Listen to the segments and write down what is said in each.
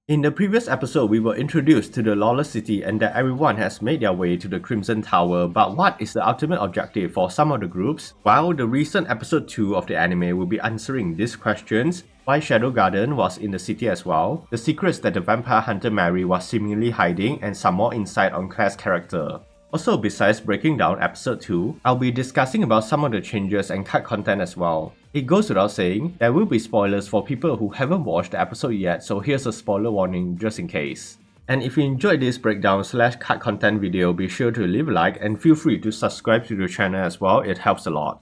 In the previous episode, we were introduced to the lawless city and that everyone has made their way to the Crimson Tower, but what is the ultimate objective for some of the groups? While the recent episode 2 of the anime will be answering these questions, why Shadow Garden was in the city as well, the secrets that the vampire hunter Mary was seemingly hiding, and some more insight on Claire's character. Also, besides breaking down episode 2, I'll be discussing about some of the changes and cut content as well. It goes without saying, there will be spoilers for people who haven't watched the episode yet, so here's a spoiler warning just in case. And if you enjoyed this breakdown/cut content video, be sure to leave a like and feel free to subscribe to the channel as well, it helps a lot.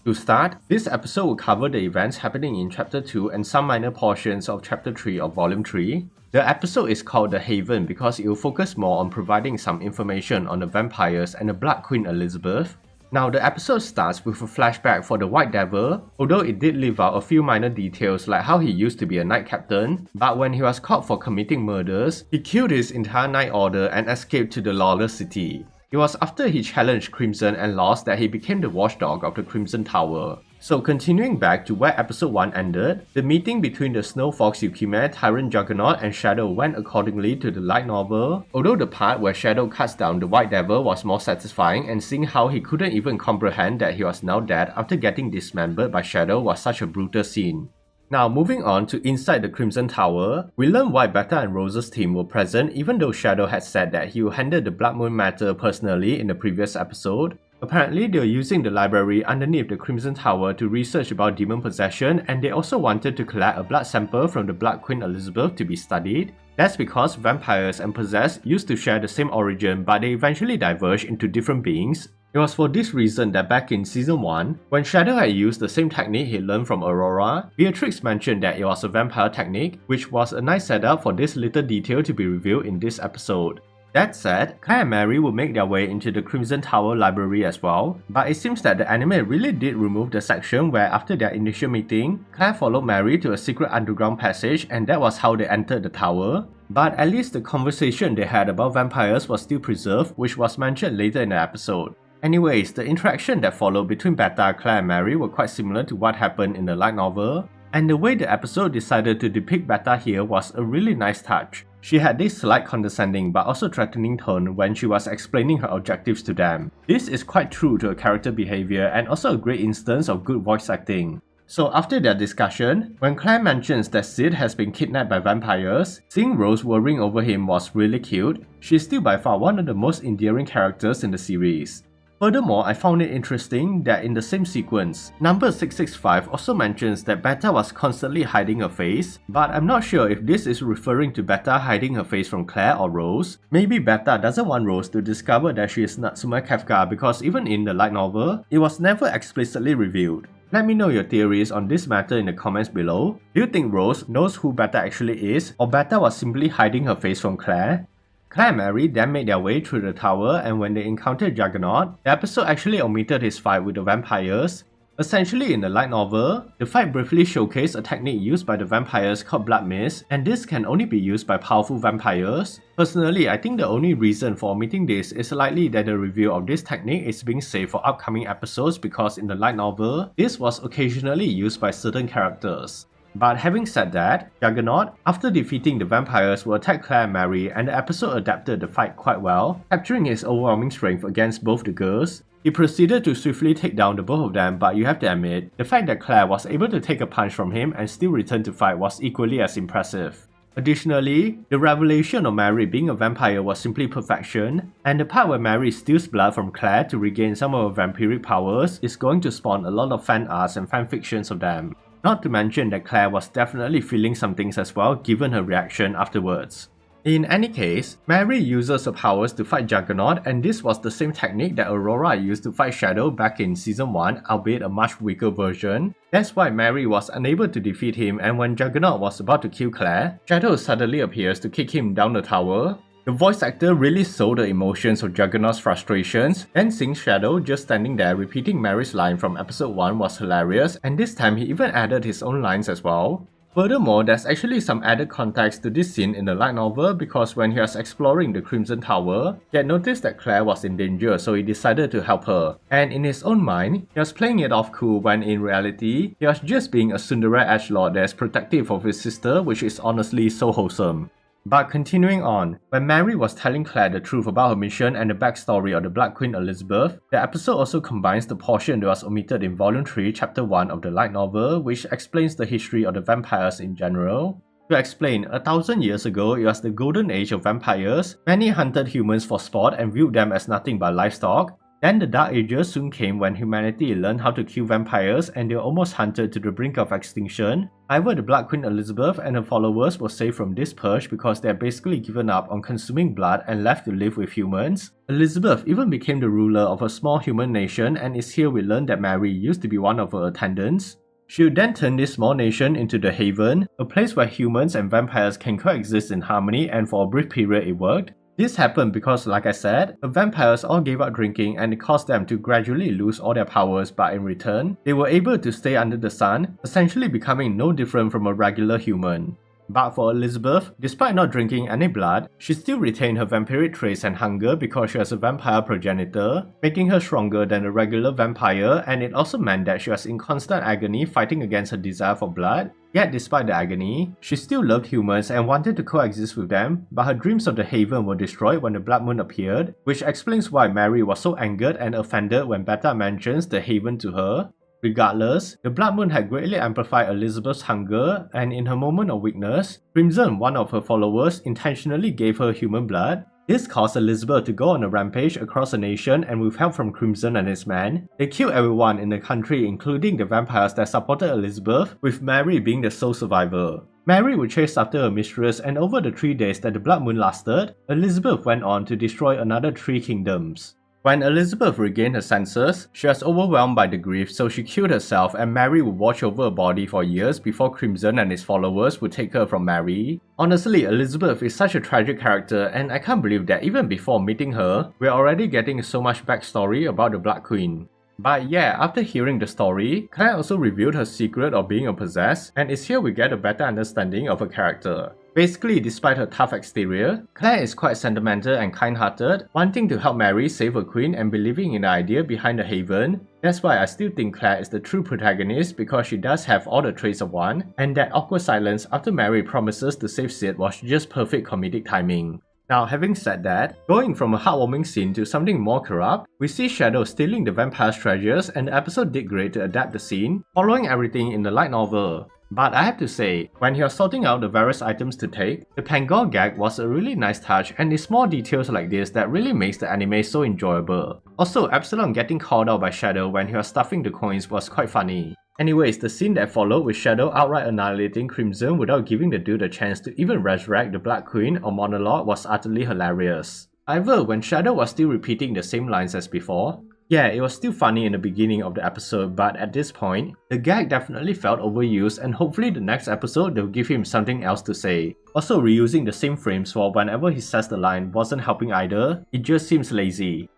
To start, this episode will cover the events happening in Chapter 2 and some minor portions of Chapter 3 of Volume 3. The episode is called The Haven because it will focus more on providing some information on the vampires and the Blood Queen Elizabeth. Now, the episode starts with a flashback for the White Devil, although it did leave out a few minor details like how he used to be a knight captain, but when he was caught for committing murders, he killed his entire knight order and escaped to the lawless city. It was after he challenged Crimson and lost that he became the watchdog of the Crimson Tower. So continuing back to where episode 1 ended, the meeting between the Snow Fox Yukime, Tyrant Juggernaut and Shadow went accordingly to the light novel, although the part where Shadow cuts down the White Devil was more satisfying, and seeing how he couldn't even comprehend that he was now dead after getting dismembered by Shadow was such a brutal scene. Now moving on to inside the Crimson Tower, we learn why Beta and Rose's team were present even though Shadow had said that he would handle the Blood Moon matter personally in the previous episode. Apparently, they were using the library underneath the Crimson Tower to research about demon possession, and they also wanted to collect a blood sample from the Blood Queen Elizabeth to be studied. That's because vampires and possessed used to share the same origin, but they eventually diverged into different beings. It was for this reason that back in Season 1, when Shadow had used the same technique he learned from Aurora, Beatrix mentioned that it was a vampire technique, which was a nice setup for this little detail to be revealed in this episode. That said, Claire and Mary would make their way into the Crimson Tower library as well, but it seems that the anime really did remove the section where after their initial meeting, Claire followed Mary to a secret underground passage and that was how they entered the tower. But at least the conversation they had about vampires was still preserved, which was mentioned later in the episode. Anyways, the interaction that followed between Beta, Claire and Mary were quite similar to what happened in the light novel, and the way the episode decided to depict Beta here was a really nice touch. She had this slight condescending but also threatening tone when she was explaining her objectives to them. This is quite true to her character behavior and also a great instance of good voice acting. So after their discussion, when Claire mentions that Sid has been kidnapped by vampires, seeing Rose worrying over him was really cute. She's still by far one of the most endearing characters in the series. Furthermore, I found it interesting that in the same sequence, number 665 also mentions that Beta was constantly hiding her face, but I'm not sure if this is referring to Beta hiding her face from Claire or Rose. Maybe Beta doesn't want Rose to discover that she is Natsume Kafka because even in the light novel, it was never explicitly revealed. Let me know your theories on this matter in the comments below. Do you think Rose knows who Beta actually is, or Beta was simply hiding her face from Claire? Claire and Mary then made their way through the tower, and when they encountered Juggernaut, the episode actually omitted his fight with the vampires. Essentially in the light novel, the fight briefly showcased a technique used by the vampires called Blood Mist, and this can only be used by powerful vampires. Personally, I think the only reason for omitting this is likely that the reveal of this technique is being saved for upcoming episodes because in the light novel, this was occasionally used by certain characters. But having said that, Juggernaut, after defeating the vampires, will attack Claire and Mary, and the episode adapted the fight quite well, capturing his overwhelming strength against both the girls. He proceeded to swiftly take down the both of them, but you have to admit, the fact that Claire was able to take a punch from him and still return to fight was equally as impressive. Additionally, the revelation of Mary being a vampire was simply perfection, and the part where Mary steals blood from Claire to regain some of her vampiric powers is going to spawn a lot of fan arts and fanfictions of them. Not to mention that Claire was definitely feeling some things as well given her reaction afterwards. In any case, Mary uses her powers to fight Juggernaut, and this was the same technique that Aurora used to fight Shadow back in Season 1, albeit a much weaker version. That's why Mary was unable to defeat him, and when Juggernaut was about to kill Claire, Shadow suddenly appears to kick him down the tower. The voice actor really sold the emotions of Juggernaut's frustrations, and seeing Shadow just standing there repeating Mary's line from episode 1 was hilarious, and this time he even added his own lines as well. Furthermore, there's actually some added context to this scene in the light novel because when he was exploring the Crimson Tower, he had noticed that Claire was in danger, so he decided to help her. And in his own mind, he was playing it off cool when in reality, he was just being a tsundere edgelord that is protective of his sister, which is honestly so wholesome. But continuing on, when Mary was telling Claire the truth about her mission and the backstory of the Black Queen Elizabeth, the episode also combines the portion that was omitted in Volume 3, Chapter 1 of the light novel, which explains the history of the vampires in general. To explain, 1,000 years ago, it was the golden age of vampires. Many hunted humans for sport and viewed them as nothing but livestock. Then the Dark Ages soon came when humanity learned how to kill vampires and they were almost hunted to the brink of extinction. However, the Black Queen Elizabeth and her followers were saved from this purge because they had basically given up on consuming blood and left to live with humans. Elizabeth even became the ruler of a small human nation, and it's here we learn that Mary used to be one of her attendants. She would then turn this small nation into the Haven, a place where humans and vampires can coexist in harmony, and for a brief period it worked. This happened because, like I said, the vampires all gave up drinking and it caused them to gradually lose all their powers, but in return, they were able to stay under the sun, essentially becoming no different from a regular human. But for Elizabeth, despite not drinking any blood, she still retained her vampiric traits and hunger because she was a vampire progenitor, making her stronger than a regular vampire, and it also meant that she was in constant agony fighting against her desire for blood. Yet despite the agony, she still loved humans and wanted to coexist with them, but her dreams of the Haven were destroyed when the Blood Moon appeared, which explains why Mary was so angered and offended when Beta mentions the Haven to her. Regardless, the Blood Moon had greatly amplified Elizabeth's hunger, and in her moment of weakness, Crimson, one of her followers, intentionally gave her human blood. This caused Elizabeth to go on a rampage across the nation, and with help from Crimson and his men, they killed everyone in the country including the vampires that supported Elizabeth, with Mary being the sole survivor. Mary would chase after her mistress, and over the 3 days that the Blood Moon lasted, Elizabeth went on to destroy another 3 kingdoms. When Elizabeth regained her senses, she was overwhelmed by the grief, so she killed herself, and Mary would watch over her body for years before Crimson and his followers would take her from Mary. Honestly, Elizabeth is such a tragic character, and I can't believe that even before meeting her, we're already getting so much backstory about the Black Queen. But yeah, after hearing the story, Claire also revealed her secret of being a possessed, and it's here we get a better understanding of her character. Basically, despite her tough exterior, Claire is quite sentimental and kind-hearted, wanting to help Mary save her queen and believing in the idea behind the Haven. That's why I still think Claire is the true protagonist because she does have all the traits of one, and that awkward silence after Mary promises to save Sid was just perfect comedic timing. Now, having said that, going from a heartwarming scene to something more corrupt, we see Shadow stealing the vampire's treasures, and the episode did great to adapt the scene, following everything in the light novel. But I have to say, when he was sorting out the various items to take, the Pangol gag was a really nice touch, and it's small details like this that really makes the anime so enjoyable. Also, Epsilon getting called out by Shadow when he was stuffing the coins was quite funny. Anyways, the scene that followed with Shadow outright annihilating Crimson without giving the dude a chance to even resurrect the Black Queen or monologue was utterly hilarious. However, when Shadow was still repeating the same lines as before, yeah, it was still funny in the beginning of the episode, but at this point, the gag definitely felt overused, and hopefully the next episode they'll give him something else to say. Also, reusing the same frames for whenever he says the line wasn't helping either, it just seems lazy.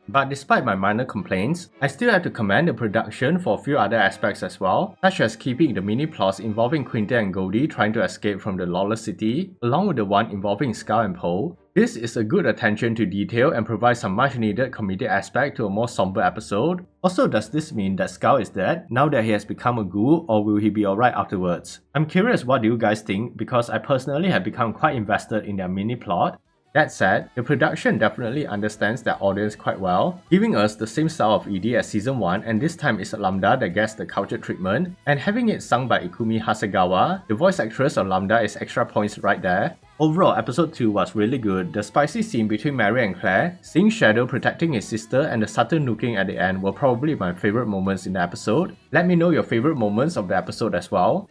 But despite my minor complaints, I still have to commend the production for a few other aspects as well, such as keeping the mini plots involving Quinta and Goldie trying to escape from the lawless city, along with the one involving Scar and Poe. This is a good attention to detail and provides some much needed comedic aspect to a more somber episode. Also, does this mean that Skull is dead now that he has become a ghoul, or will he be alright afterwards? I'm curious what do you guys think, because I personally have become quite invested in their mini plot. That said, the production definitely understands their audience quite well, giving us the same style of ED as season 1, and this time it's Lambda that gets the cultured treatment, and having it sung by Ikumi Hasegawa, the voice actress of Lambda, is extra points right there. Overall, episode 2 was really good. The spicy scene between Mary and Claire, seeing Shadow protecting his sister, and the subtle nooking at the end were probably my favorite moments in the episode. Let me know your favorite moments of the episode as well.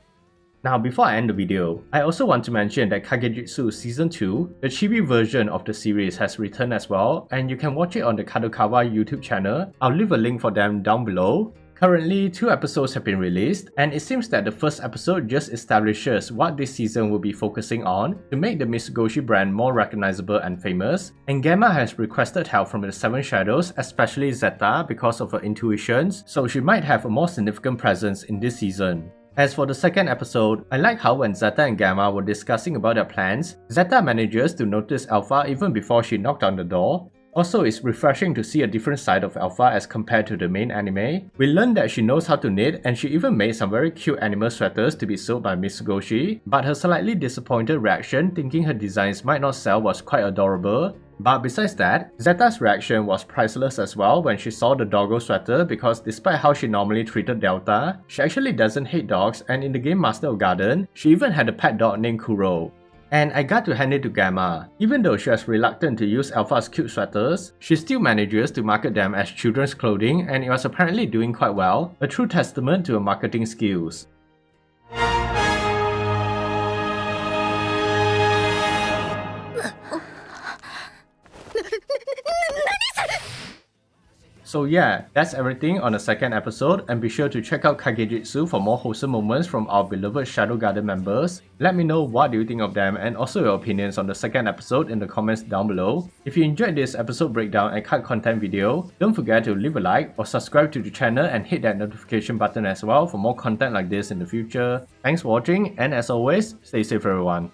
Now, before I end the video, I also want to mention that Kagejitsu Season 2, the Chibi version of the series, has returned as well, and you can watch it on the Kadokawa YouTube channel. I'll leave a link for them down below. Currently, 2 episodes have been released, and it seems that the first episode just establishes what this season will be focusing on to make the Mitsugoshi brand more recognizable and famous, and Gamma has requested help from the 7 Shadows, especially Zeta, because of her intuitions, so she might have a more significant presence in this season. As for the second episode, I like how when Zeta and Gamma were discussing about their plans, Zeta manages to notice Alpha even before she knocked on the door. Also, it's refreshing to see a different side of Alpha as compared to the main anime. We learned that she knows how to knit and she even made some very cute animal sweaters to be sold by Miss Goshi, but her slightly disappointed reaction thinking her designs might not sell was quite adorable. But besides that, Zeta's reaction was priceless as well when she saw the doggo sweater because despite how she normally treated Delta, she actually doesn't hate dogs, and in the game Master of Garden, she even had a pet dog named Kuro. And I got to hand it to Gamma. Even though she was reluctant to use Alpha's cute sweaters, she still manages to market them as children's clothing, and it was apparently doing quite well, a true testament to her marketing skills. So yeah, that's everything on the second episode, and be sure to check out Kage Jitsu for more wholesome moments from our beloved Shadow Garden members. Let me know what do you think of them and also your opinions on the second episode in the comments down below. If you enjoyed this episode breakdown and cut content video, don't forget to leave a like or subscribe to the channel and hit that notification button as well for more content like this in the future. Thanks for watching, and as always, stay safe everyone.